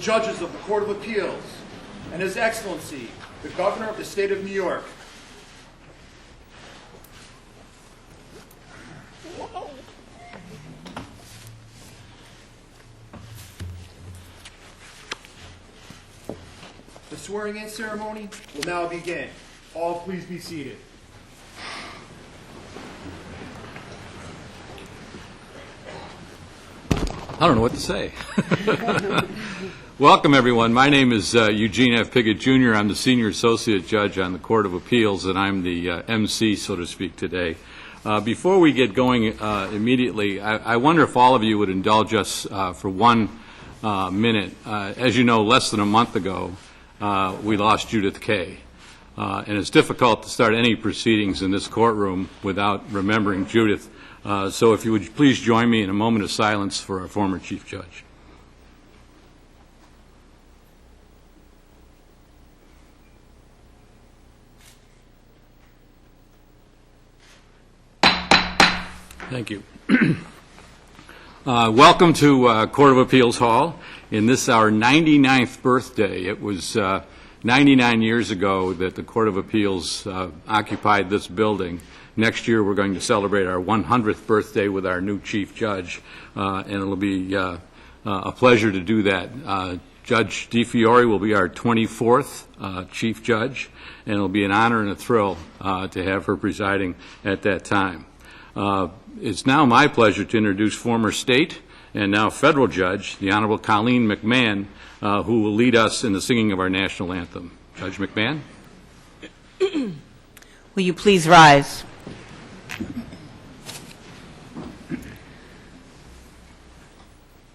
judges of the Court of Appeals, and His Excellency, the Governor of the State of New York. The swearing-in ceremony will now begin. All please be seated. I don't know what to say. Welcome, everyone. My name is Eugene F. Piggott, Jr. I'm the Senior Associate Judge on the Court of Appeals, and I'm the MC, so to speak, today. Before we get going immediately, I wonder if all of you would indulge us for 1 minute. As you know, less than a month ago, we lost Judith Kay. And it's difficult to start any proceedings in this courtroom without remembering Judith. So if you would please join me in a moment of silence for our former Chief Judge. Thank you. Welcome to Court of Appeals Hall. In this, our 99th birthday, it was 99 years ago that the Court of Appeals occupied this building. Next year, we're going to celebrate our 100th birthday with our new Chief Judge, and it'll be a pleasure to do that. Judge DiFiore will be our 24th Chief Judge, and it'll be an honor and a thrill to have her presiding at that time. It's now my pleasure to introduce former state and now federal judge, the Honorable Colleen McMahon, who will lead us in the singing of our national anthem. Judge McMahon. Will you please rise?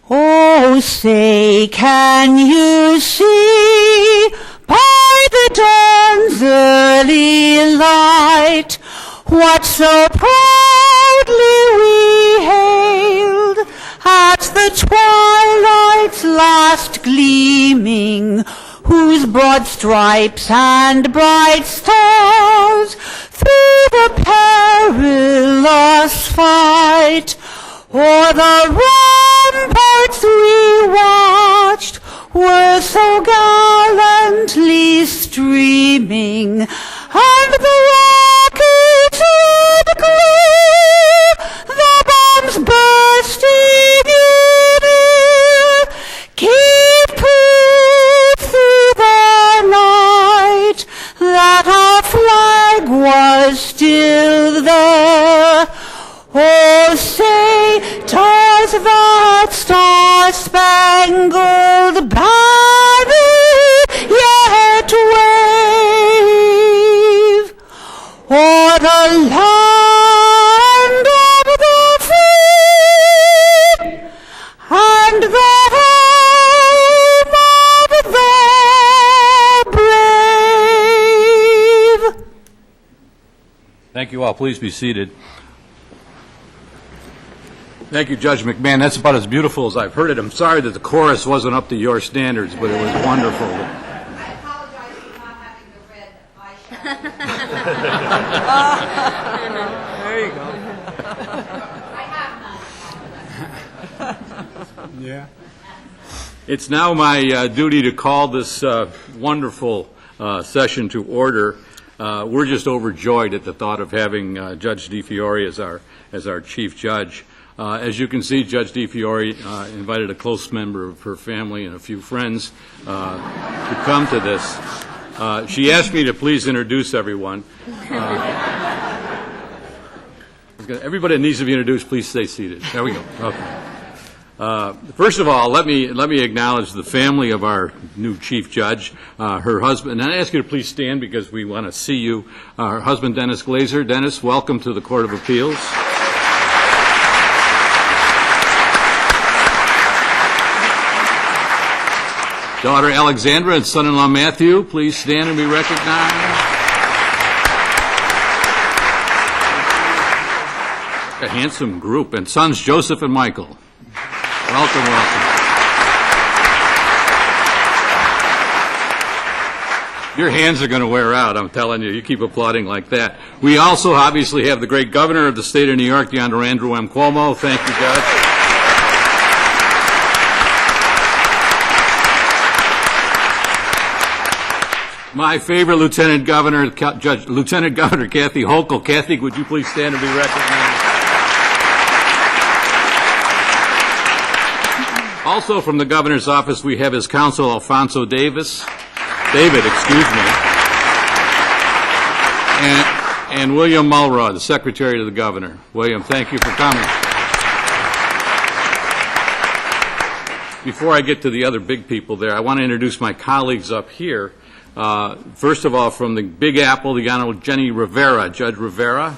Oh, say, can you see by the dawn's early light what so proudly we hailed at the twilight's last gleaming, whose broad stripes and bright stars through the perilous fight o'er the ramparts we watched were so gallantly streaming, and the rockets would glow, the bombs bursting in air, gave proof through the night that our flag was still there. Oh, say, does that star-spangled banner yet wave o'er the land of the free and the home of the brave? Thank you all. Please be seated. Thank you, Judge McMahon. That's about as beautiful as I've heard it. I'm sorry that the chorus wasn't up to your standards, but it was wonderful. I apologize for not having the red eyeshadow. There you go. I have none. Yeah. It's now my duty to call this wonderful session to order. We're just overjoyed at the thought of having Judge DiFiore as our Chief Judge. As you can see, Judge DiFiore invited a close member of her family and a few friends to come to this. She asked me to please introduce everyone. Everybody that needs to be introduced, please stay seated. There we go. Okay. First of all, let me acknowledge the family of our new Chief Judge, her husband, and I ask you to please stand because we want to see you. Her husband, Dennis Glazer. Dennis, welcome to the Court of Appeals. Daughter Alexandra and son-in-law Matthew, please stand and be recognized. A handsome group. And sons Joseph and Michael. Welcome, welcome. Your hands are going to wear out, I'm telling you. You keep applauding like that. We also obviously have the great governor of the state of New York, the Honorable Andrew M. Cuomo. Thank you, Judge. My favorite Lieutenant Governor, Lieutenant Governor Kathy Hochul. Kathy, would you please stand and be recognized? Also from the Governor's office, we have his counsel, Alfonso David, excuse me, and William Mulraw, the Secretary to the Governor. William, thank you for coming. Before I get to the other big people there, I want to introduce my colleagues up here. First of all, from the Big Apple, the Honorable Jenny Rivera. Judge Rivera.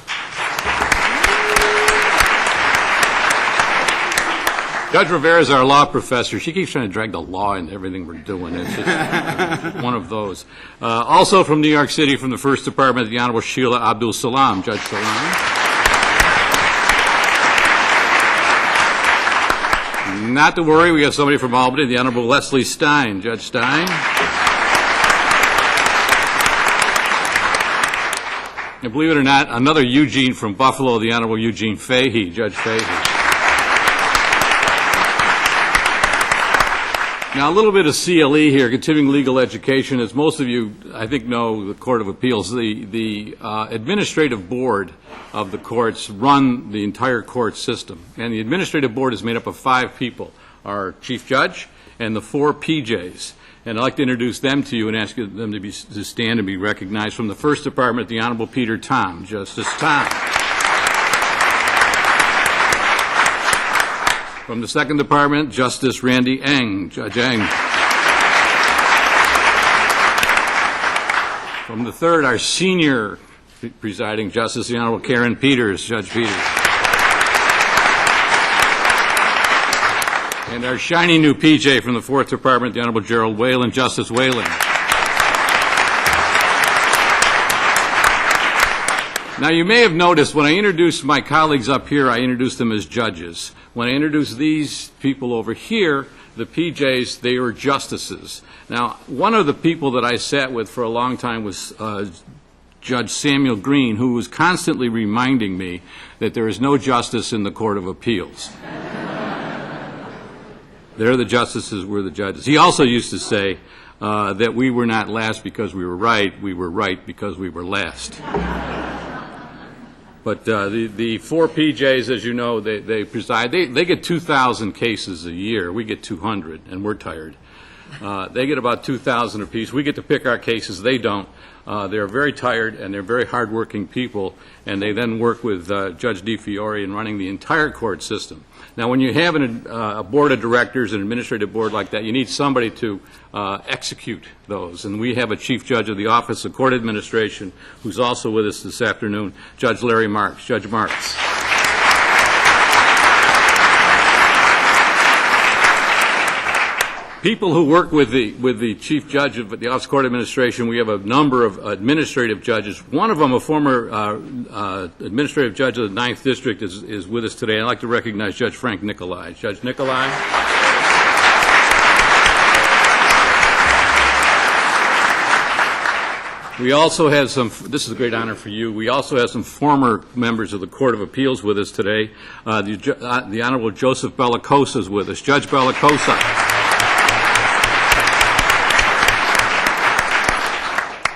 Judge Rivera is our law professor. She keeps trying to drag the law into everything we're doing. It's just one of those. Also from New York City, from the First Department, the Honorable Sheila Abdul Salam. Judge Salam. Not to worry, we have somebody from Albany, the Honorable Leslie Stein. Judge Stein. And believe it or not, another Eugene from Buffalo, the Honorable Eugene Fahey. Judge Fahey. Now, a little bit of CLE here, continuing legal education. As most of you, I think, know, the Court of Appeals, the administrative board of the courts run the entire court system. And the administrative board is made up of 5 people, our chief judge and the 4 PJs. And I'd like to introduce them to you and ask them to stand and be recognized. From the First Department, the Honorable Peter Tom. Justice Tom. From the Second Department, Justice Randy Eng. Judge Eng. From the Third, our senior presiding justice, the Honorable Karen Peters. Judge Peters. And our shiny new PJ from the Fourth Department, the Honorable Gerald Whalen. Justice Whalen. Now, you may have noticed when I introduced my colleagues up here, I introduced them as judges. When I introduced these people over here, the PJs, they were justices. Now, one of the people that I sat with for a long time was Judge Samuel Green, who was constantly reminding me that there is no justice in the Court of Appeals. They're the justices, we're the judges. He also used to say that we were not last because we were right because we were last. But the 4 PJs, as you know, they preside. They get 2,000 cases a year. We get 200, and we're tired. They get about 2,000 apiece. We get to pick our cases. They don't. They're very tired, and they're very hardworking people, and they then work with Judge DiFiore in running the entire court system. Now, when you have a board of directors, an administrative board like that, you need somebody to execute those. And we have a chief judge of the Office of Court Administration who's also with us this afternoon, Judge Larry Marks. Judge Marks. People who work with the chief judge of the Office of Court Administration, we have a number of administrative judges. One of them, a former administrative judge of the 9th District, is with us today. I'd like to recognize Judge Frank Nicolai. Judge Nicolai. We also have some, this is a great honor for you, we also have some former members of the Court of Appeals with us today. The Honorable Joseph Bellicosa is with us. Judge Bellicosa.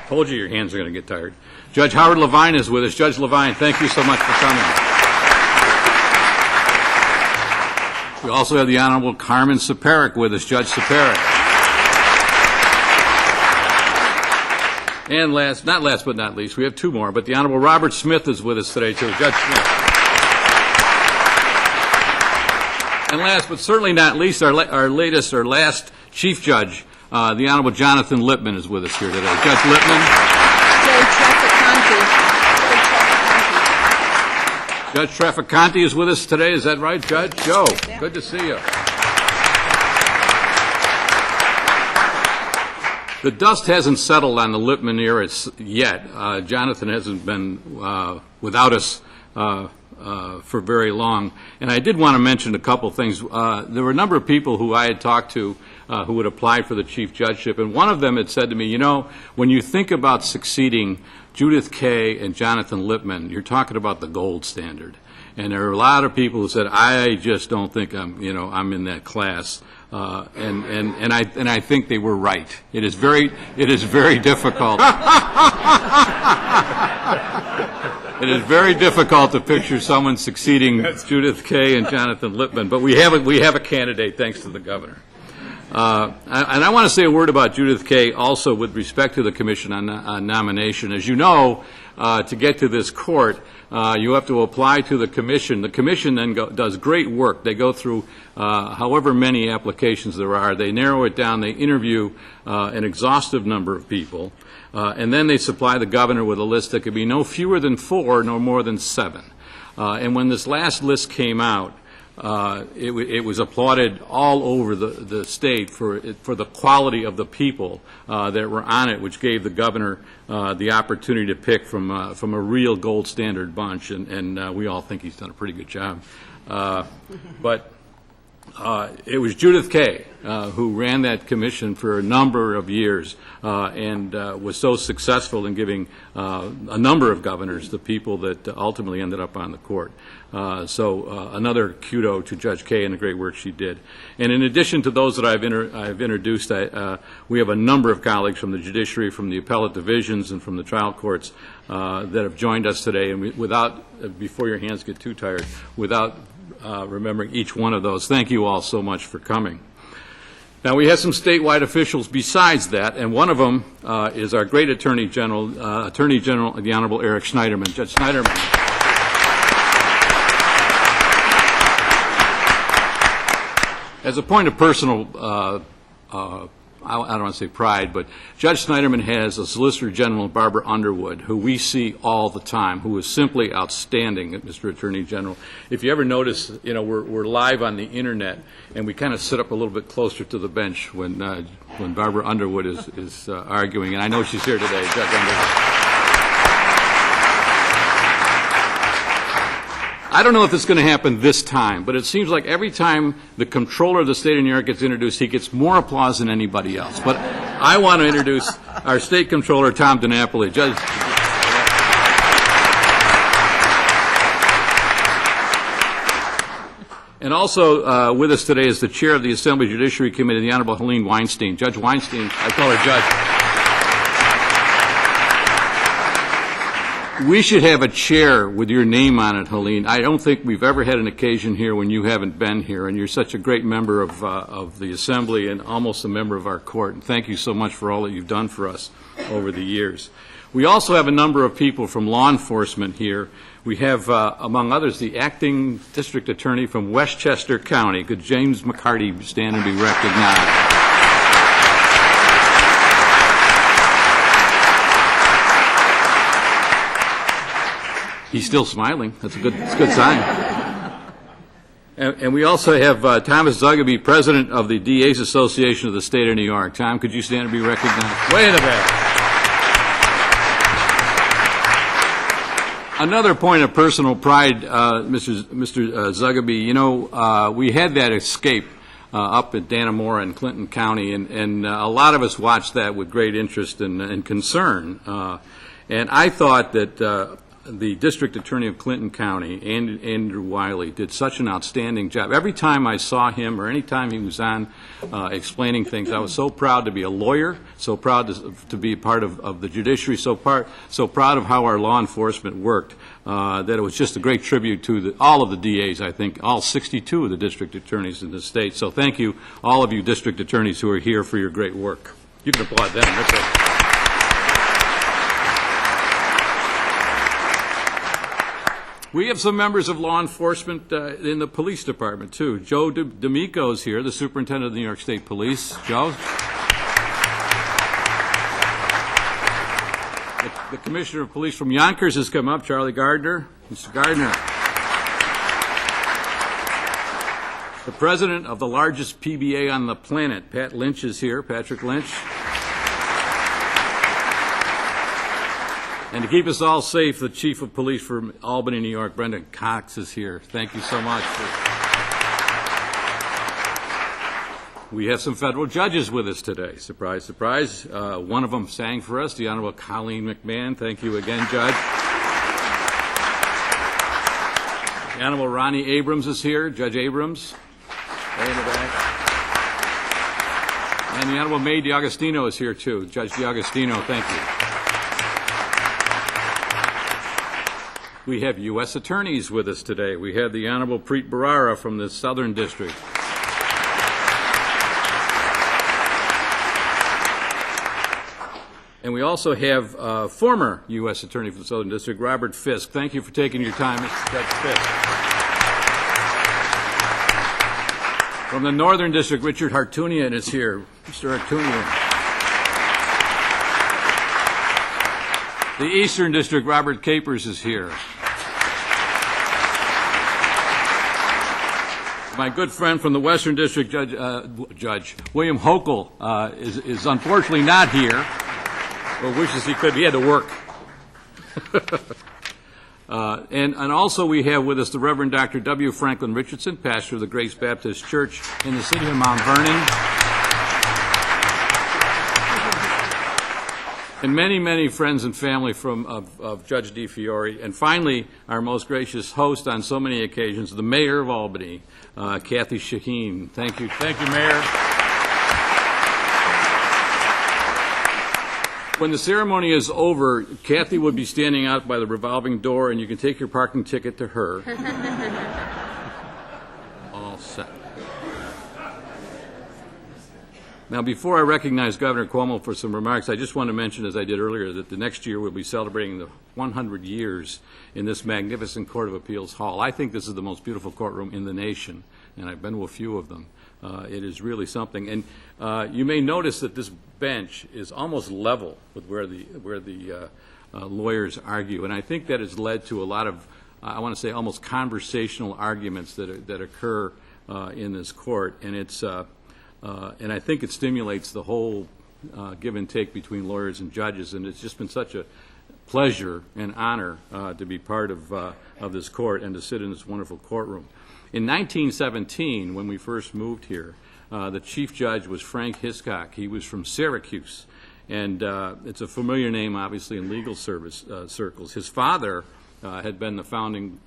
Told you your hands are going to get tired. Judge Howard Levine is with us. Judge Levine, thank you so much for coming. We also have the Honorable Carmen Saparik with us. Judge Saparik. And not last but not least, we have 2 more, but the Honorable Robert Smith is with us today, too. Judge Smith. And last but certainly not least, our last chief judge, the Honorable Jonathan Lippman is with us here today. Judge Lippman. Judge Trafficante is with us today. Is that right, Judge? Joe, yeah. Good to see you. The dust hasn't settled on the Lippman era yet. Jonathan hasn't been without us for very long. And I did want to mention a couple things. There were a number of people who I had talked to who had applied for the chief judgeship, and one of them had said to me, you know, when you think about succeeding Judith Kay and Jonathan Lippman, you're talking about the gold standard. And there are a lot of people who said, I just don't think I'm in that class. And I think they were right. It is very difficult. It is very difficult to picture someone succeeding Judith Kay and Jonathan Lippman, but we have a candidate thanks to the governor. And I want to say a word about Judith Kay also with respect to the Commission on Nomination. As you know, to get to this court, you have to apply to the Commission. The Commission then does great work. They go through however many applications there are. They narrow it down. They interview an exhaustive number of people. And then they supply the governor with a list that could be no fewer than 4, no more than 7. And when this last list came out, it was applauded all over the state for the quality of the people that were on it, which gave the governor the opportunity to pick from a real gold standard bunch, and we all think he's done a pretty good job. But it was Judith Kay who ran that commission for a number of years and was so successful in giving a number of governors the people that ultimately ended up on the court. So another kudo to Judge Kay and the great work she did. And in addition to those that I've introduced, we have a number of colleagues from the judiciary, from the appellate divisions, and from the trial courts that have joined us today. And before your hands get too tired, without remembering each one of those, thank you all so much for coming. Now, we have some statewide officials besides that, and one of them is our great Attorney General, the Honorable Eric Schneiderman. Judge Schneiderman. As a point of personal, I don't want to say pride, but Judge Schneiderman has a Solicitor General, Barbara Underwood, who we see all the time, who is simply outstanding, Mr. Attorney General. If you ever notice, we're live on the Internet, and we kind of sit up a little bit closer to the bench when Barbara Underwood is arguing, and I know she's here today, Judge Underwood. I don't know if it's going to happen this time, but it seems like every time the comptroller of the state of New York gets introduced, he gets more applause than anybody else. But I want to introduce our state comptroller, Tom DiNapoli. Judge. And also with us today is the chair of the Assembly Judiciary Committee, the Honorable Helene Weinstein. Judge Weinstein, I call her Judge. We should have a chair with your name on it, Helene. I don't think we've ever had an occasion here when you haven't been here, and you're such a great member of the Assembly and almost a member of our court. And thank you so much for all that you've done for us over the years. We also have a number of people from law enforcement here. We have, among others, the acting district attorney from Westchester County. Could James McCarty stand and be recognized? He's still smiling. That's a good sign. And we also have Thomas Zugaby, president of the DA's Association of the State of New York. Tom, could you stand and be recognized? Way in the back. Another point of personal pride, Mr. Zugaby, we had that escape up at Dannemora in Clinton County, and a lot of us watched that with great interest and concern. And I thought that the district attorney of Clinton County, Andrew Wiley, did such an outstanding job. Every time I saw him or any time he was on explaining things, I was so proud to be a lawyer, so proud to be a part of the judiciary, so proud of how our law enforcement worked, that it was just a great tribute to all of the DAs, I think, all 62 of the district attorneys in the state. So thank you, all of you district attorneys who are here, for your great work. You can applaud them. That's it. We have some members of law enforcement in the police department, too. Joe D'Amico is here, the superintendent of the New York State Police. Joe? The commissioner of police from Yonkers has come up, Charlie Gardner. Mr. Gardner. The president of the largest PBA on the planet, Pat Lynch, is here. Patrick Lynch. And to keep us all safe, the chief of police from Albany, New York, Brendan Cox, is here. Thank you so much. We have some federal judges with us today. Surprise, surprise. One of them sang for us, the Honorable Colleen McMahon. Thank you again, Judge. The Honorable Ronnie Abrams is here, Judge Abrams, way in the back. And the Honorable May DiAugustino is here, too. Judge DiAugustino, thank you. We have U.S. attorneys with us today. We have the Honorable Preet Bharara from the Southern District. And we also have former U.S. Attorney for the Southern District, Robert Fisk. Thank you for taking your time, Mr. Judge Fisk. From the Northern District, Richard Hartunian is here. Mr. Hartunian. The Eastern District, Robert Capers is here. My good friend from the Western District, Judge William Hochul, is unfortunately not here. Well, wishes he could. He had to work. And also we have with us the Reverend Dr. W. Franklin Richardson, pastor of the Grace Baptist Church in the city of Mount Vernon. And many, many friends and family of Judge DiFiore. And finally, our most gracious host on so many occasions, the Mayor of Albany, Kathy Shaheen. Thank you. Thank you, Mayor. When the ceremony is over, Kathy will be standing out by the revolving door, and you can take your parking ticket to her. All set. Now, before I recognize Governor Cuomo for some remarks, I just want to mention, as I did earlier, that the next year we'll be celebrating the 100 years in this magnificent Court of Appeals hall. I think this is the most beautiful courtroom in the nation, and I've been to a few of them. It is really something. And you may notice that this bench is almost level with where the lawyers argue. And I think that has led to a lot of, I want to say, almost conversational arguments that occur in this court. And and I think it stimulates the whole give and take between lawyers and judges. And it's just been such a pleasure and honor to be part of this court and to sit in this wonderful courtroom. In 1917, when we first moved here, the chief judge was Frank Hiscock. He was from Syracuse, and it's a familiar name, obviously, in legal service circles. His father had been the founding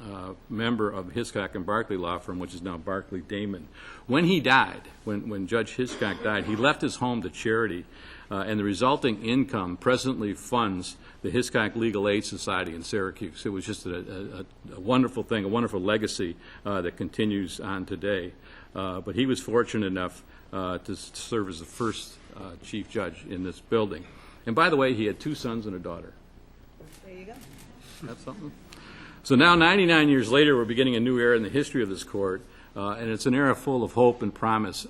member of Hiscock and Barclay law firm, which is now Barclay Damon. When he died, when Judge Hiscock died, he left his home to charity, and the resulting income presently funds the Hiscock Legal Aid Society in Syracuse. It was just a wonderful thing, a wonderful legacy that continues on today. But he was fortunate enough to serve as the first chief judge in this building. And by the way, he had 2 sons and a daughter. There you go. That's something. So now, 99 years later, we're beginning a new era in the history of this court, and it's an era full of hope and promise.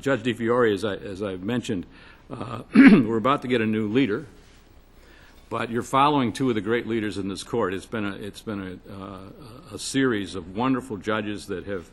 Judge DiFiore, as I mentioned, we're about to get a new leader, but you're following 2 of the great leaders in this court. It's been a series of wonderful judges that have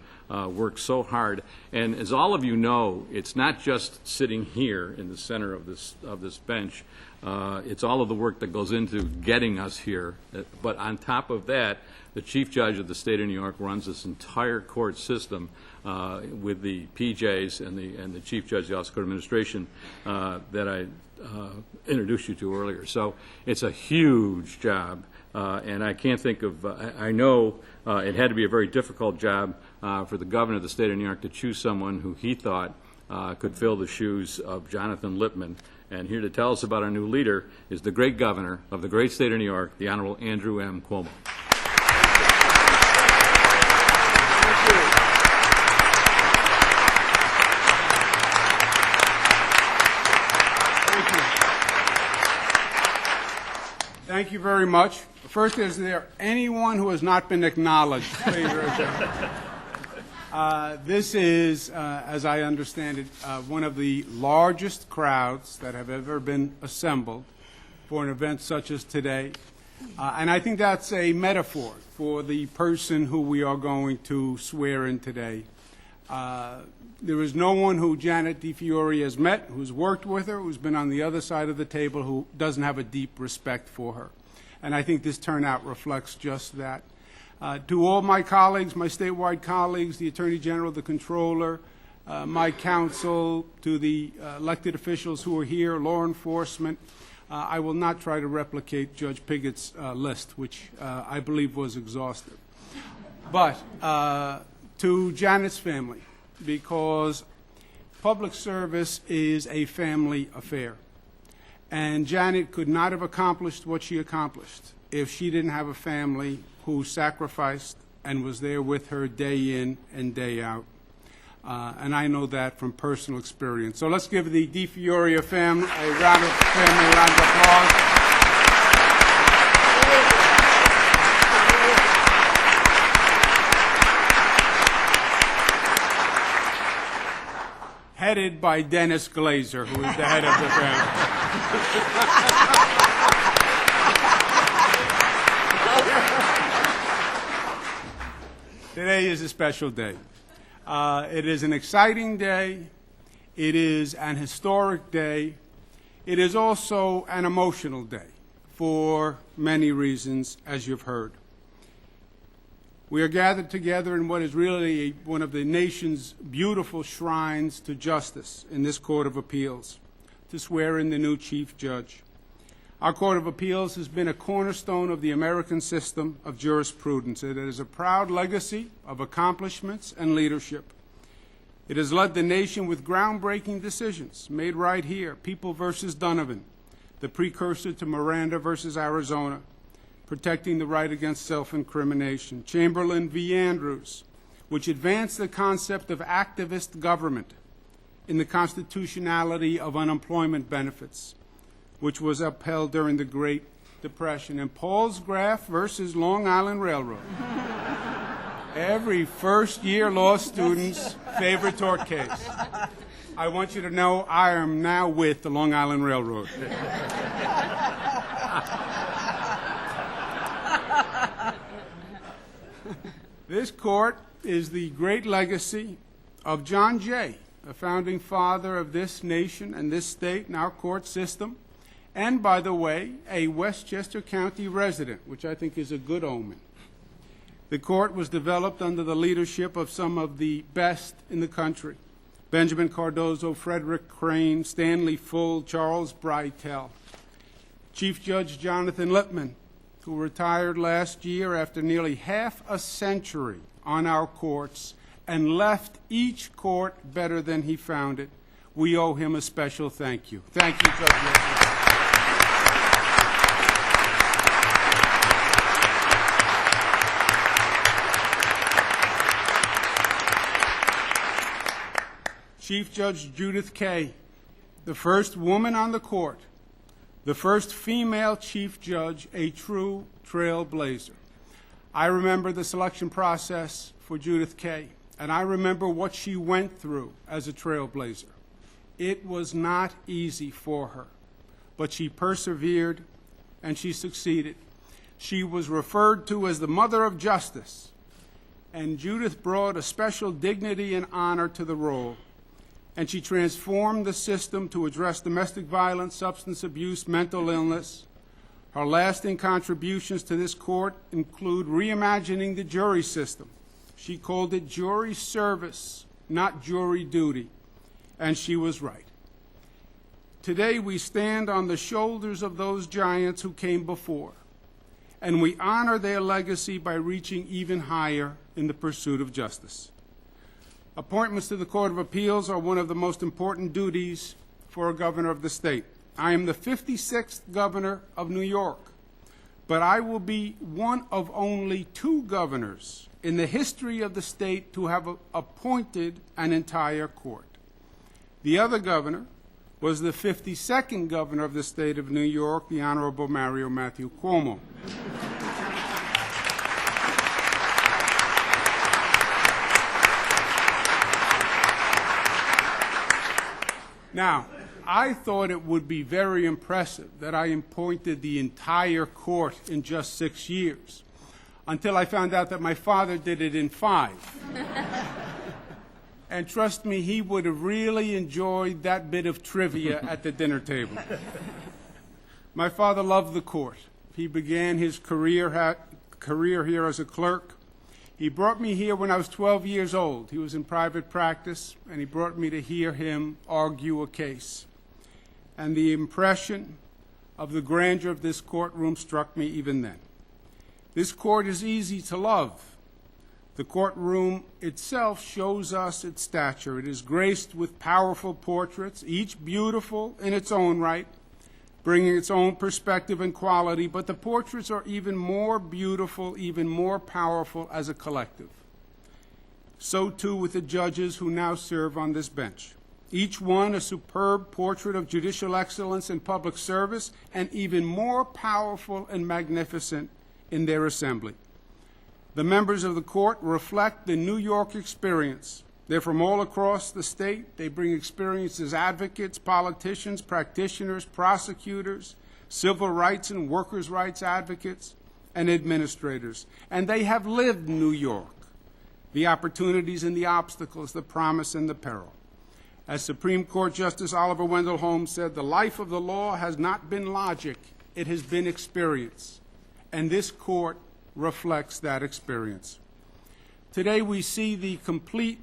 worked so hard. And as all of you know, it's not just sitting here in the center of this bench. It's all of the work that goes into getting us here. But on top of that, the chief judge of the state of New York runs this entire court system with the PJs and the chief judge of the Office of Court Administration that I introduced you to earlier. So it's a huge job, and I can't think of, I know it had to be a very difficult job for the governor of the state of New York to choose someone who he thought could fill the shoes of Jonathan Lippman. And here to tell us about our new leader is the great governor of the great state of New York, the Honorable Andrew M. Cuomo. Thank you very much. First, is there anyone who has not been acknowledged? Please raise your hand. This is, as I understand it, one of the largest crowds that have ever been assembled for an event such as today. And I think that's a metaphor for the person who we are going to swear in today. There is no one who Janet DiFiore has met, who's worked with her, who's been on the other side of the table, who doesn't have a deep respect for her. And I think this turnout reflects just that. To all my colleagues, my statewide colleagues, the Attorney General, the Controller, my counsel, to the elected officials who are here, law enforcement, I will not try to replicate Judge Piggott's list, which I believe was exhaustive. but to Janet's family, because public service is a family affair. And Janet could not have accomplished what she accomplished if she didn't have a family who sacrificed and was there with her day in and day out. And I know that from personal experience. So let's give the DiFiore family a round of applause. Headed by Dennis Glazer, who is the head of the family. Today is a special day. It is an exciting day. It is an historic day. It is also an emotional day for many reasons, as you've heard. We are gathered together in what is really one of the nation's beautiful shrines to justice in this Court of Appeals, to swear in the new Chief Judge. Our Court of Appeals has been a cornerstone of the American system of jurisprudence. It is a proud legacy of accomplishments and leadership. It has led the nation with groundbreaking decisions made right here. People versus Donovan, the precursor to Miranda versus Arizona, protecting the right against self-incrimination. Chamberlain v. Andrews, which advanced the concept of activist government in the constitutionality of unemployment benefits, which was upheld during the Great Depression. And Paul's Graf versus Long Island Railroad. Every first-year law student's favorite tort case. I want you to know I am now with the Long Island Railroad. This court is the great legacy of John Jay, the founding father of this nation and this state and our court system, and, by the way, a Westchester County resident, which I think is a good omen. The court was developed under the leadership of some of the best in the country: Benjamin Cardozo, Frederick Crane, Stanley Full, Charles Breitel. Chief Judge Jonathan Lippman, who retired last year after nearly half a century on our courts and left each court better than he found it. We owe him a special thank you. Thank you, Judge Lippman. Chief Judge Judith Kaye, the first woman on the court, the first female chief judge, a true trailblazer. I remember the selection process for Judith Kaye, and I remember what she went through as a trailblazer. It was not easy for her, but she persevered and she succeeded. She was referred to as the mother of justice, and Judith brought a special dignity and honor to the role. And she transformed the system to address domestic violence, substance abuse, mental illness. Her lasting contributions to this court include reimagining the jury system. She called it jury service, not jury duty, and she was right. Today we stand on the shoulders of those giants who came before, and we honor their legacy by reaching even higher in the pursuit of justice. Appointments to the Court of Appeals are one of the most important duties for a governor of the state. I am the 56th governor of New York, but I will be one of only 2 governors in the history of the state to have appointed an entire court. The other governor was the 52nd governor of the state of New York, the Honorable Mario Matthew Cuomo. Now, I thought it would be very impressive that I appointed the entire court in just 6 years, until I found out that my father did it in 5. And trust me, he would have really enjoyed that bit of trivia at the dinner table. My father loved the court. He began his career here as a clerk. He brought me here when I was 12 years old. He was in private practice, and he brought me to hear him argue a case. And the impression of the grandeur of this courtroom struck me even then. This court is easy to love, The courtroom itself shows us its stature. It is graced with powerful portraits, each beautiful in its own right, bringing its own perspective and quality, but the portraits are even more beautiful, even more powerful as a collective. So too with the judges who now serve on this bench. Each one a superb portrait of judicial excellence and public service, and even more powerful and magnificent in their assembly. The members of the court reflect the New York experience. They're from all across the state. They bring experience as advocates, politicians, practitioners, prosecutors, civil rights and workers' rights advocates, and administrators. And they have lived New York, the opportunities and the obstacles, the promise and the peril. As Supreme Court Justice Oliver Wendell Holmes said, the life of the law has not been logic, it has been experience. And this court reflects that experience. Today we see the complete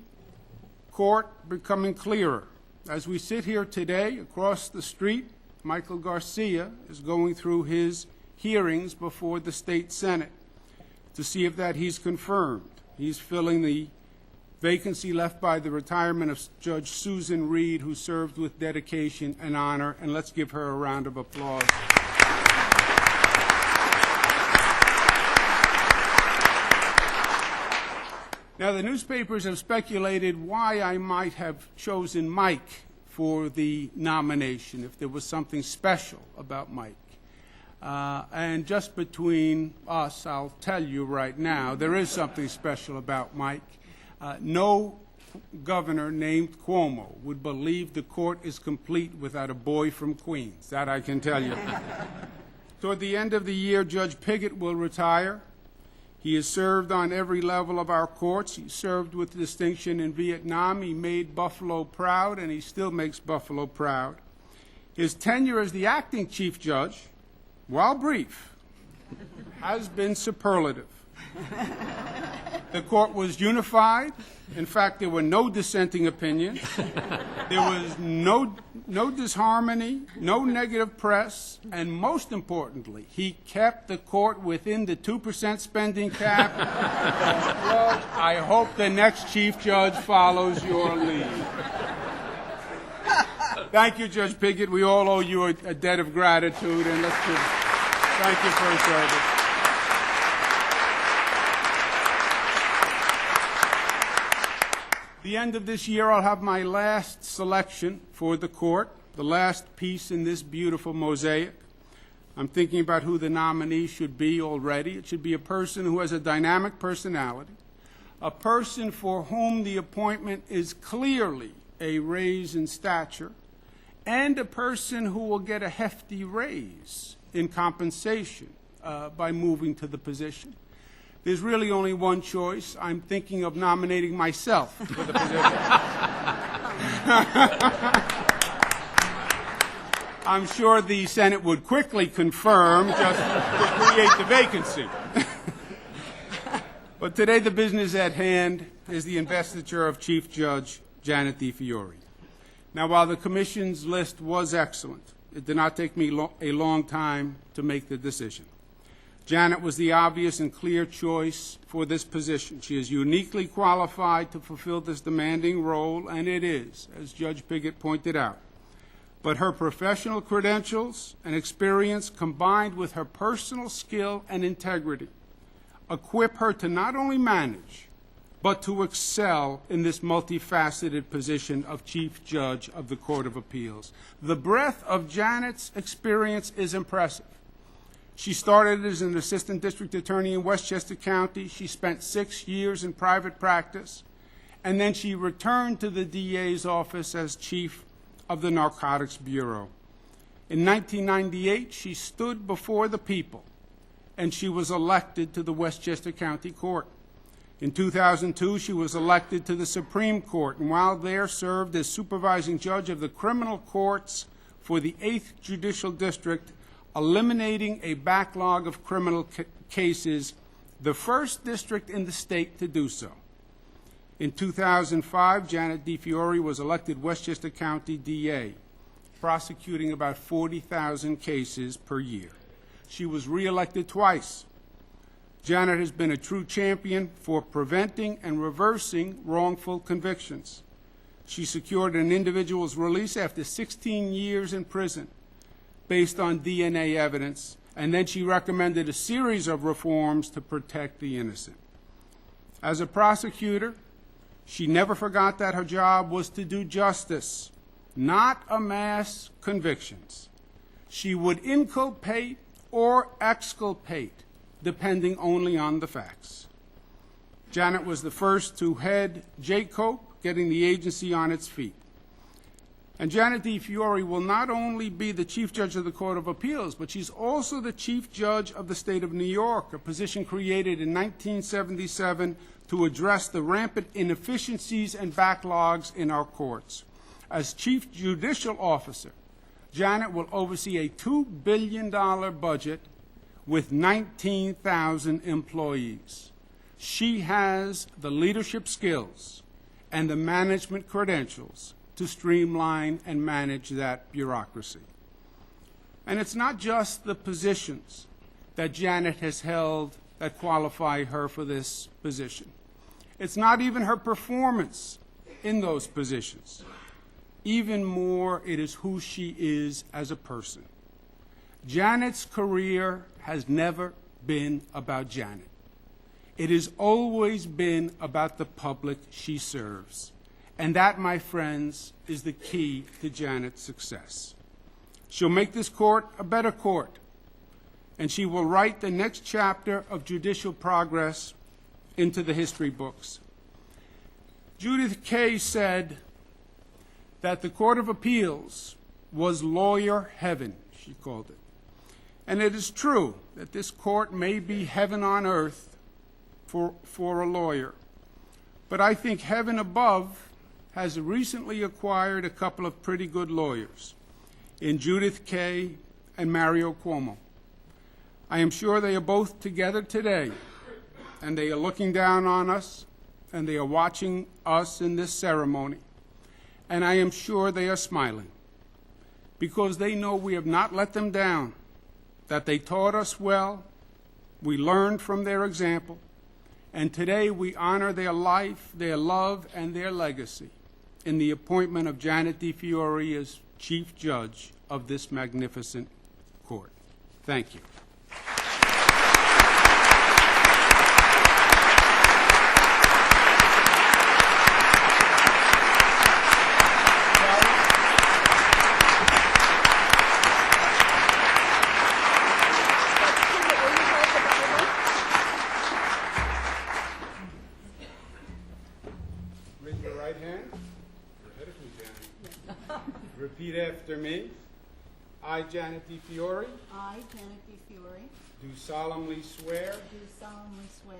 court becoming clearer. As we sit here today, across the street, Michael Garcia is going through his hearings before the state Senate to see if that he's confirmed. He's filling the vacancy left by the retirement of Judge Susan Reed, who served with dedication and honor, and let's give her a round of applause. Now, the newspapers have speculated why I might have chosen Mike for the nomination, if there was something special about Mike. And just between us, I'll tell you right now, there is something special about Mike. No governor named Cuomo would believe the court is complete without a boy from Queens. That I can tell you. Toward the end of the year, Judge Piggott will retire. He has served on every level of our courts. He served with distinction in Vietnam. He made Buffalo proud, and he still makes Buffalo proud. His tenure as the acting chief judge, while brief, has been superlative. The court was unified. In fact, there were no dissenting opinions. There was no disharmony, no negative press, and most importantly, he kept the court within the 2% spending cap. Well, I hope the next chief judge follows your lead. Thank you, Judge Piggott. We all owe you a debt of gratitude, and thank you for your service. The end of this year, I'll have my last selection for the court, the last piece in this beautiful mosaic. I'm thinking about who the nominee should be already. It should be a person who has a dynamic personality, a person for whom the appointment is clearly a raise in stature, and a person who will get a hefty raise in compensation by moving to the position. There's really only one choice. I'm thinking of nominating myself for the position. I'm sure the Senate would quickly confirm just to create the vacancy. But today the business at hand is the investiture of Chief Judge Janet DiFiore. Now, while the Commission's list was excellent, it did not take me a long time to make the decision. Janet was the obvious and clear choice for this position. She is uniquely qualified to fulfill this demanding role, and it is, as Judge Piggott pointed out. But her professional credentials and experience, combined with her personal skill and integrity, equip her to not only manage, but to excel in this multifaceted position of Chief Judge of the Court of Appeals. The breadth of Janet's experience is impressive. She started as an assistant district attorney in Westchester County. She spent 6 years in private practice, and then she returned to the DA's office as chief of the Narcotics Bureau. In 1998, she stood before the people, and she was elected to the Westchester County Court. In 2002, she was elected to the Supreme Court, and while there served as supervising judge of the criminal courts for the 8th Judicial District, eliminating a backlog of criminal cases, the first district in the state to do so. In 2005, Janet DiFiore was elected Westchester County DA, prosecuting about 40,000 cases per year. She was reelected twice. Janet has been a true champion for preventing and reversing wrongful convictions. She secured an individual's release after 16 years in prison based on DNA evidence, and then she recommended a series of reforms to protect the innocent. As a prosecutor, she never forgot that her job was to do justice, not amass convictions. She would inculpate or exculpate, depending only on the facts. Janet was the first to head JCOPE, getting the agency on its feet. And Janet DiFiore will not only be the Chief Judge of the Court of Appeals, but she's also the Chief Judge of the State of New York, a position created in 1977 to address the rampant inefficiencies and backlogs in our courts. As Chief Judicial Officer, Janet will oversee a $2 billion budget with 19,000 employees. She has the leadership skills and the management credentials to streamline and manage that bureaucracy. And it's not just the positions that Janet has held that qualify her for this position. It's not even her performance in those positions. Even more, it is who she is as a person. Janet's career has never been about Janet. It has always been about the public she serves. And that, my friends, is the key to Janet's success. She'll make this court a better court, and she will write the next chapter of judicial progress into the history books. Judith Kay said that the Court of Appeals was lawyer heaven, she called it. And it is true that this court may be heaven on earth for a lawyer. But I think heaven above has recently acquired a couple of pretty good lawyers in Judith Kay and Mario Cuomo. I am sure they are both together today, and they are looking down on us, and they are watching us in this ceremony. And I am sure they are smiling, because they know we have not let them down, that they taught us well, we learned from their example, and today we honor their life, their love, and their legacy in the appointment of Janet DiFiore as Chief Judge of this magnificent court. Thank you. Raise your right hand. Ahead of me, Janet. Repeat after me. I, Janet DiFiore, I, Janet DiFiore, do solemnly swear do solemnly swear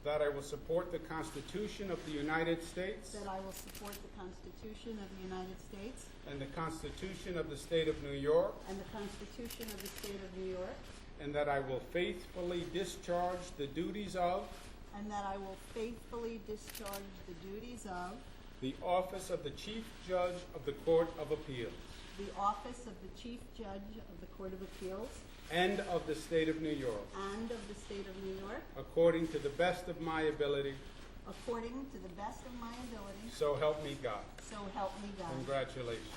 that I will support the Constitution of the United States that I will support the Constitution of the United States and the Constitution of the State of New York, and the Constitution of the State of New York, and that I will faithfully discharge the duties of and that I will faithfully discharge the duties of the office of the Chief Judge of the Court of Appeals the office of the Chief Judge of the Court of Appeals and of the State of New York, and of the State of New York, according to the best of my ability, according to the best of my ability, so help me God. so help me God. Congratulations.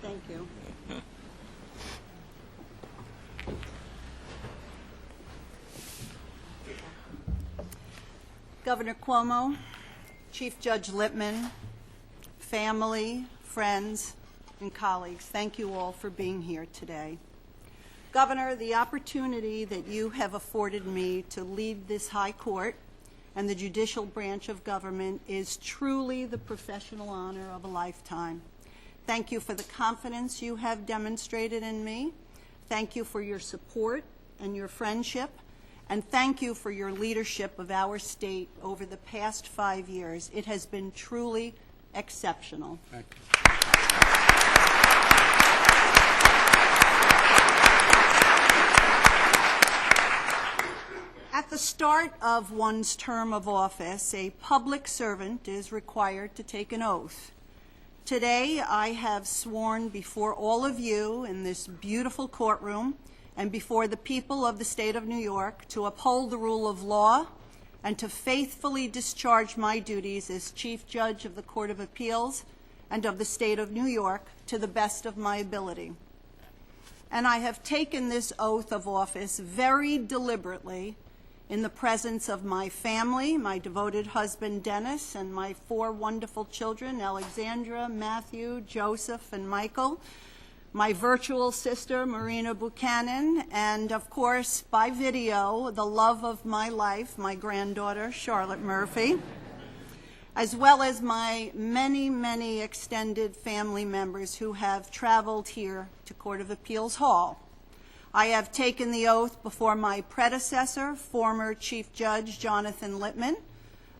Thank you. Governor Cuomo, Chief Judge Lippman, family, friends, and colleagues, thank you all for being here today. Governor, the opportunity that you have afforded me to lead this high court and the judicial branch of government is truly the professional honor of a lifetime. Thank you for the confidence you have demonstrated in me. Thank you for your support and your friendship. And thank you for your leadership of our state over the past 5 years. It has been truly exceptional. Thank you. At the start of one's term of office, a public servant is required to take an oath. Today, I have sworn before all of you in this beautiful courtroom and before the people of the state of New York to uphold the rule of law and to faithfully discharge my duties as Chief Judge of the Court of Appeals and of the state of New York to the best of my ability. And I have taken this oath of office very deliberately in the presence of my family, my devoted husband Dennis, and my 4 wonderful children, Alexandra, Matthew, Joseph, and Michael, my virtual sister, Marina Buchanan, and of course, by video, the love of my life, my granddaughter, Charlotte Murphy, as well as my many, many extended family members who have traveled here to Court of Appeals Hall. I have taken the oath before my predecessor, former Chief Judge Jonathan Lippman,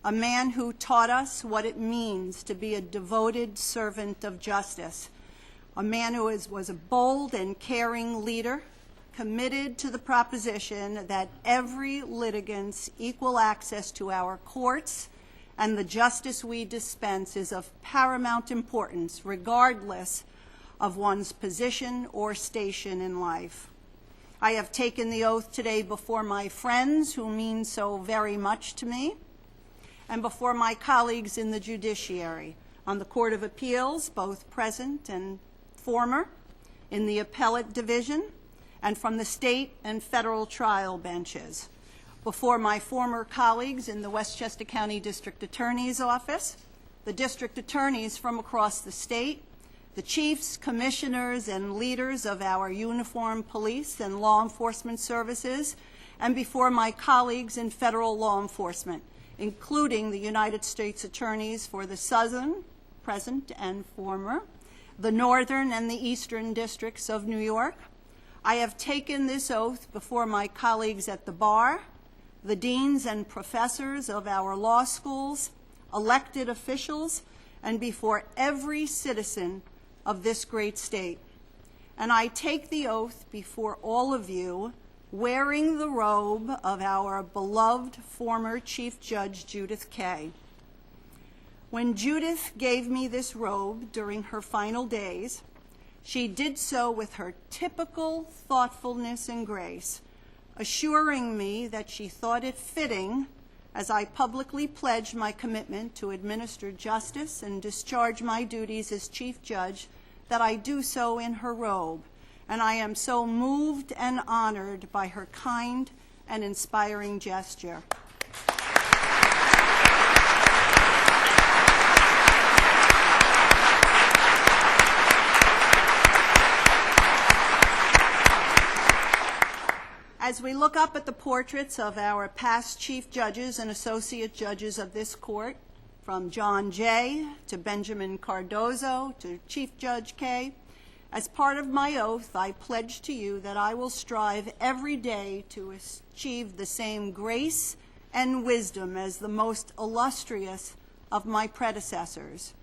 a man who taught us what it means to be a devoted servant of justice, a man who was a bold and caring leader, committed to the proposition that every litigant's equal access to our courts and the justice we dispense is of paramount importance, regardless of one's position or station in life. I have taken the oath today before my friends who mean so very much to me, and before my colleagues in the judiciary, on the Court of Appeals, both present and former, in the appellate division, and from the state and federal trial benches, before my former colleagues in the Westchester County District Attorney's Office, the district attorneys from across the state, the chiefs, commissioners, and leaders of our uniformed police and law enforcement services, and before my colleagues in federal law enforcement, including the United States attorneys for the Southern, present and former, the Northern and the Eastern districts of New York. I have taken this oath before my colleagues at the bar, the deans and professors of our law schools, elected officials, and before every citizen of this great state. And I take the oath before all of you wearing the robe of our beloved former Chief Judge Judith Kaye. When Judith gave me this robe during her final days, she did so with her typical thoughtfulness and grace, assuring me that she thought it fitting, as I publicly pledged my commitment to administer justice and discharge my duties as Chief Judge, that I do so in her robe. And I am so moved and honored by her kind and inspiring gesture. As we look up at the portraits of our past chief judges and associate judges of this court, from John Jay to Benjamin Cardozo to Chief Judge Kaye, as part of my oath, I pledge to you that I will strive every day to achieve the same grace and wisdom as the most illustrious of my predecessors.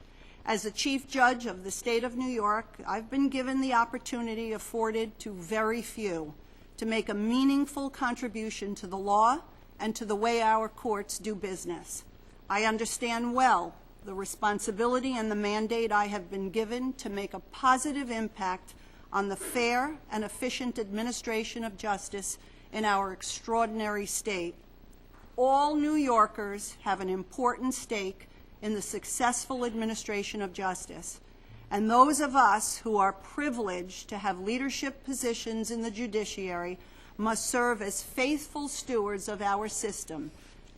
As a Chief Judge of the state of New York, I've been given the opportunity afforded to very few to make a meaningful contribution to the law and to the way our courts do business. I understand well the responsibility and the mandate I have been given to make a positive impact on the fair and efficient administration of justice in our extraordinary state. All New Yorkers have an important stake in the successful administration of justice, and those of us who are privileged to have leadership positions in the judiciary must serve as faithful stewards of our system,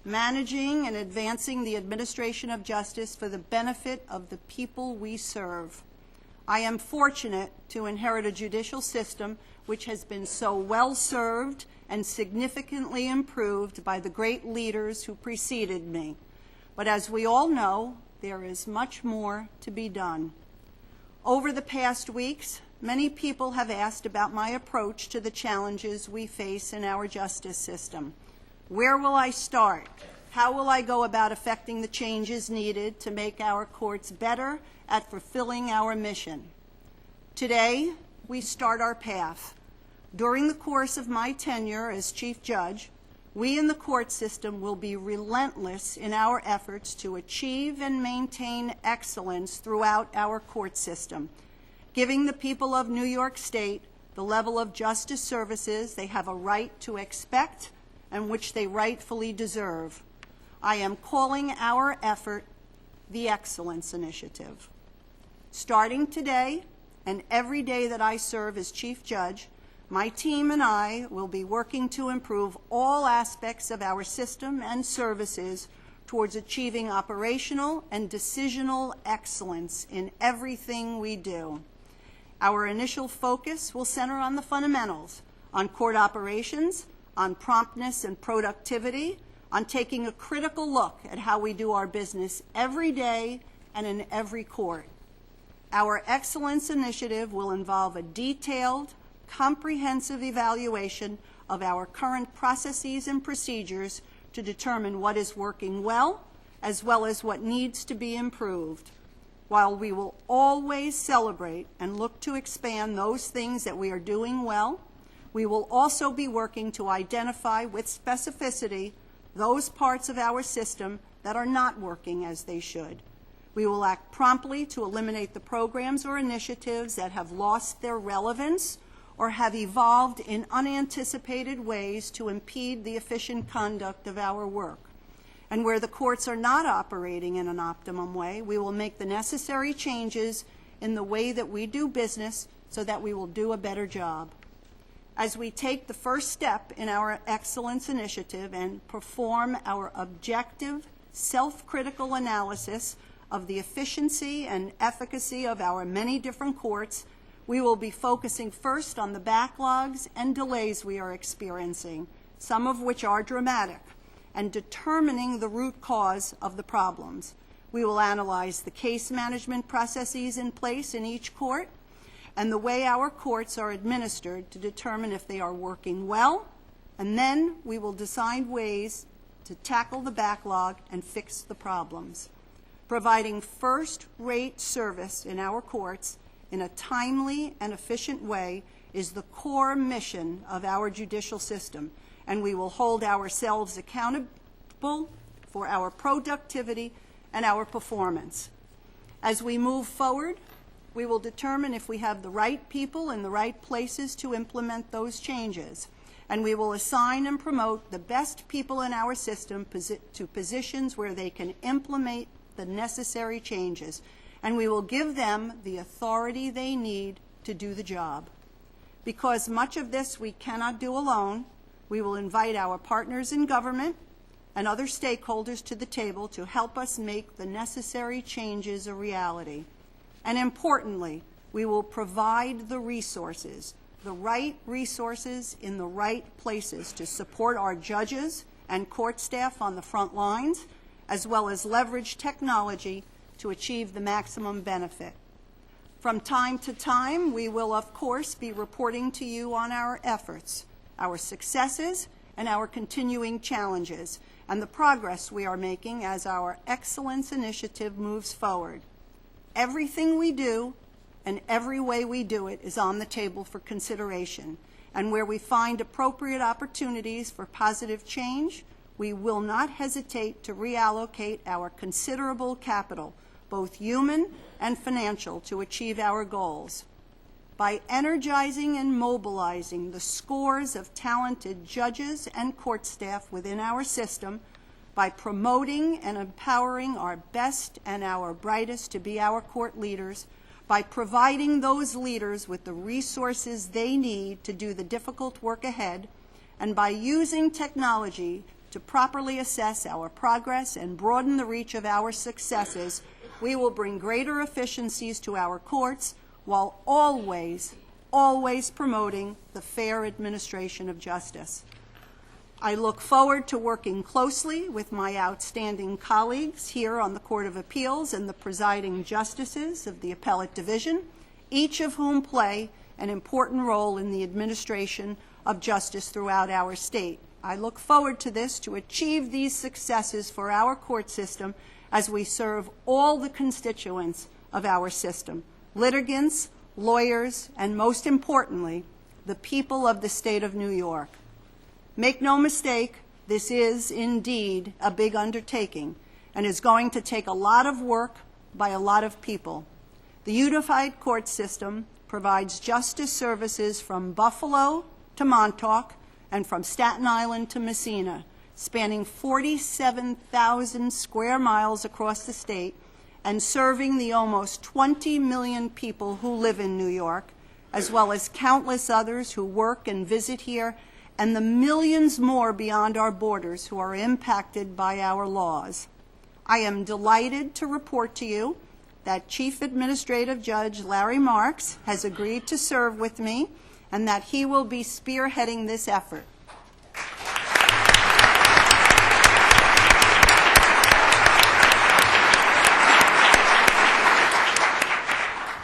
managing and advancing the administration of justice for the benefit of the people we serve. I am fortunate to inherit a judicial system which has been so well served and significantly improved by the great leaders who preceded me. But as we all know, there is much more to be done. Over the past weeks, many people have asked about my approach to the challenges we face in our justice system. Where will I start? How will I go about effecting the changes needed to make our courts better at fulfilling our mission? Today, we start our path. During the course of my tenure as Chief Judge, we in the court system will be relentless in our efforts to achieve and maintain excellence throughout our court system, giving the people of New York State the level of justice services they have a right to expect and which they rightfully deserve. I am calling our effort the Excellence Initiative. Starting today and every day that I serve as Chief Judge, my team and I will be working to improve all aspects of our system and services towards achieving operational and decisional excellence in everything we do. Our initial focus will center on the fundamentals, on court operations, on promptness and productivity, on taking a critical look at how we do our business every day and in every court. Our Excellence Initiative will involve a detailed, comprehensive evaluation of our current processes and procedures to determine what is working well as what needs to be improved. While we will always celebrate and look to expand those things that we are doing well, we will also be working to identify with specificity those parts of our system that are not working as they should. We will act promptly to eliminate the programs or initiatives that have lost their relevance or have evolved in unanticipated ways to impede the efficient conduct of our work. And where the courts are not operating in an optimum way, we will make the necessary changes in the way that we do business so that we will do a better job. As we take the first step in our Excellence Initiative and perform our objective, self-critical analysis of the efficiency and efficacy of our many different courts, we will be focusing first on the backlogs and delays we are experiencing, some of which are dramatic, and determining the root cause of the problems. We will analyze the case management processes in place in each court and the way our courts are administered to determine if they are working well, and then we will decide ways to tackle the backlog and fix the problems. Providing first-rate service in our courts in a timely and efficient way is the core mission of our judicial system, and we will hold ourselves accountable for our productivity and our performance. As we move forward, we will determine if we have the right people in the right places to implement those changes, and we will assign and promote the best people in our system to positions where they can implement the necessary changes, and we will give them the authority they need to do the job. Because much of this we cannot do alone, we will invite our partners in government and other stakeholders to the table to help us make the necessary changes a reality. And importantly, we will provide the resources, the right resources in the right places to support our judges and court staff on the front lines, as well as leverage technology to achieve the maximum benefit. From time to time, we will, of course, be reporting to you on our efforts, our successes, and our continuing challenges, and the progress we are making as our Excellence Initiative moves forward. Everything we do and every way we do it is on the table for consideration, and where we find appropriate opportunities for positive change, we will not hesitate to reallocate our considerable capital, both human and financial, to achieve our goals. By energizing and mobilizing the scores of talented judges and court staff within our system, by promoting and empowering our best and our brightest to be our court leaders, by providing those leaders with the resources they need to do the difficult work ahead, and by using technology to properly assess our progress and broaden the reach of our successes, we will bring greater efficiencies to our courts while always promoting the fair administration of justice. I look forward to working closely with my outstanding colleagues here on the Court of Appeals and the presiding justices of the Appellate Division each of whom play an important role in the administration of justice throughout our state. I look forward to this, to achieve these successes for our court system as we serve all the constituents of our system, litigants, lawyers, and most importantly, the people of the state of New York. Make no mistake, this is indeed a big undertaking and is going to take a lot of work by a lot of people. The unified court system provides justice services from Buffalo to Montauk and from Staten Island to Messina, spanning 47,000 square miles across the state and serving the almost 20 million people who live in New York, as well as countless others who work and visit here, and the millions more beyond our borders who are impacted by our laws. I am delighted to report to you that Chief Administrative Judge Larry Marks has agreed to serve with me and that he will be spearheading this effort.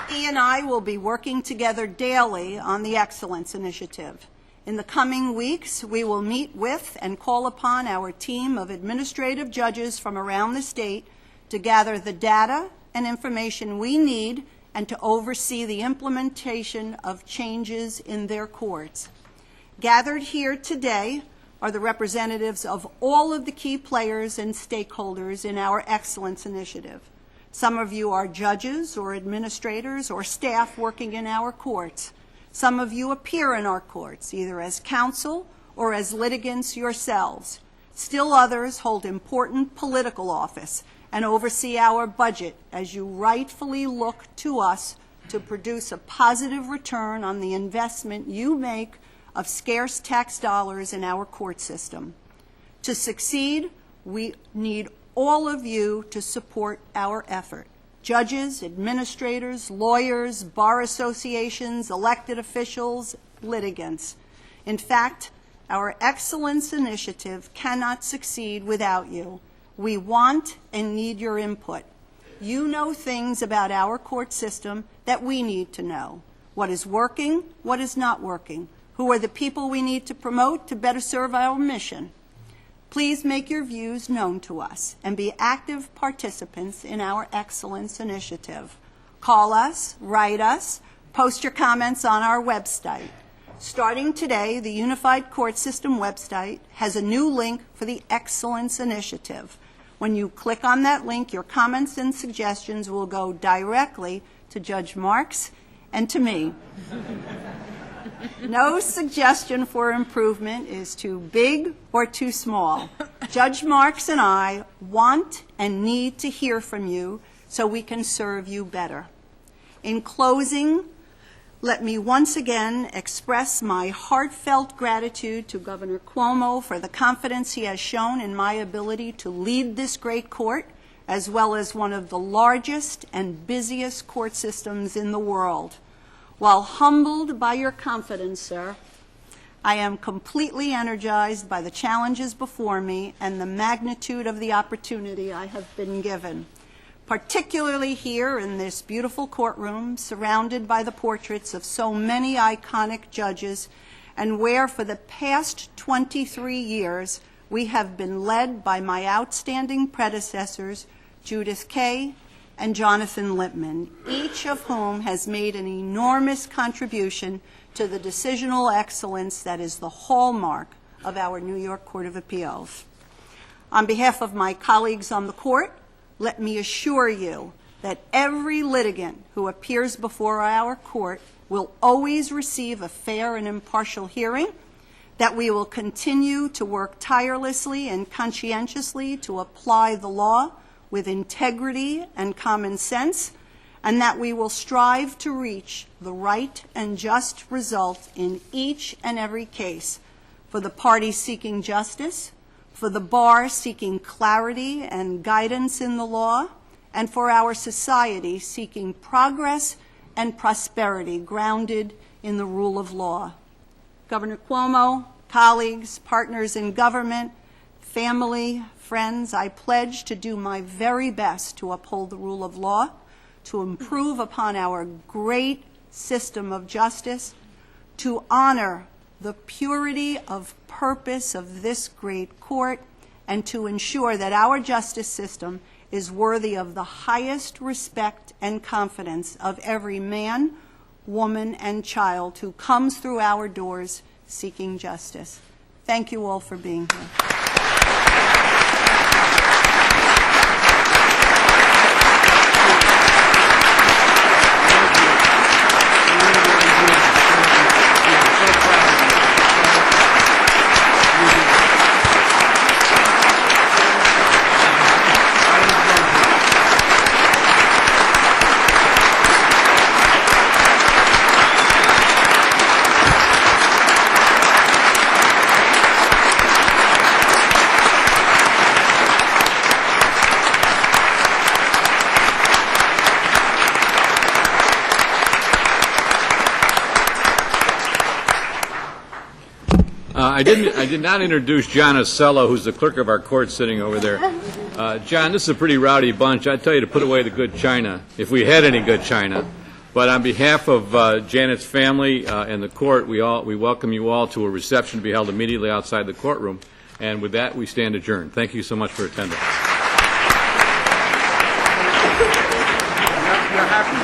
He and I will be working together daily on the Excellence Initiative. In the coming weeks, we will meet with and call upon our team of administrative judges from around the state to gather the data and information we need and to oversee the implementation of changes in their courts. Gathered here today are the representatives of all of the key players and stakeholders in our Excellence Initiative. Some of you are judges or administrators or staff working in our courts. Some of you appear in our courts, either as counsel or as litigants yourselves. Still others hold important political office and oversee our budget as you rightfully look to us to produce a positive return on the investment you make of scarce tax dollars in our court system. To succeed, we need all of you to support our effort. Judges, administrators, lawyers, bar associations, elected officials, litigants. In fact, our Excellence Initiative cannot succeed without you. We want and need your input. You know things about our court system that we need to know. What is working, what is not working. Who are the people we need to promote to better serve our mission? Please make your views known to us and be active participants in our Excellence Initiative. Call us, write us, post your comments on our website. Starting today, the Unified Court System website has a new link for the Excellence Initiative. When you click on that link, your comments and suggestions will go directly to Judge Marks and to me. No suggestion for improvement is too big or too small. Judge Marks and I want and need to hear from you so we can serve you better. In closing, let me once again express my heartfelt gratitude to Governor Cuomo for the confidence he has shown in my ability to lead this great court, as well as one of the largest and busiest court systems in the world. While humbled by your confidence, sir, I am completely energized by the challenges before me and the magnitude of the opportunity I have been given, particularly here in this beautiful courtroom surrounded by the portraits of so many iconic judges, and where for the past 23 years we have been led by my outstanding predecessors, Judith Kaye and Jonathan Lippman, each of whom has made an enormous contribution to the decisional excellence that is the hallmark of our New York Court of Appeals. On behalf of my colleagues on the court, let me assure you that every litigant who appears before our court will always receive a fair and impartial hearing, that we will continue to work tirelessly and conscientiously to apply the law with integrity and common sense, and that we will strive to reach the right and just result in each and every case for the parties seeking justice, for the bar seeking clarity and guidance in the law, and for our society seeking progress and prosperity grounded in the rule of law. Governor Cuomo, colleagues, partners in government, family, friends, I pledge to do my very best to uphold the rule of law, to improve upon our great system of justice, to honor the purity of purpose of this great court, and to ensure that our justice system is worthy of the highest respect and confidence of every man, woman, and child who comes through our doors seeking justice. Thank you all for being here. I did not introduce John Acello, who's the clerk of our court sitting over there. John, this is a pretty rowdy bunch. I'd tell you to put away the good china, if we had any good china. But on behalf of Janet's family and the court, we welcome you all to a reception to be held immediately outside the courtroom. And with that, we stand adjourned. Thank you so much for attending. You're happy?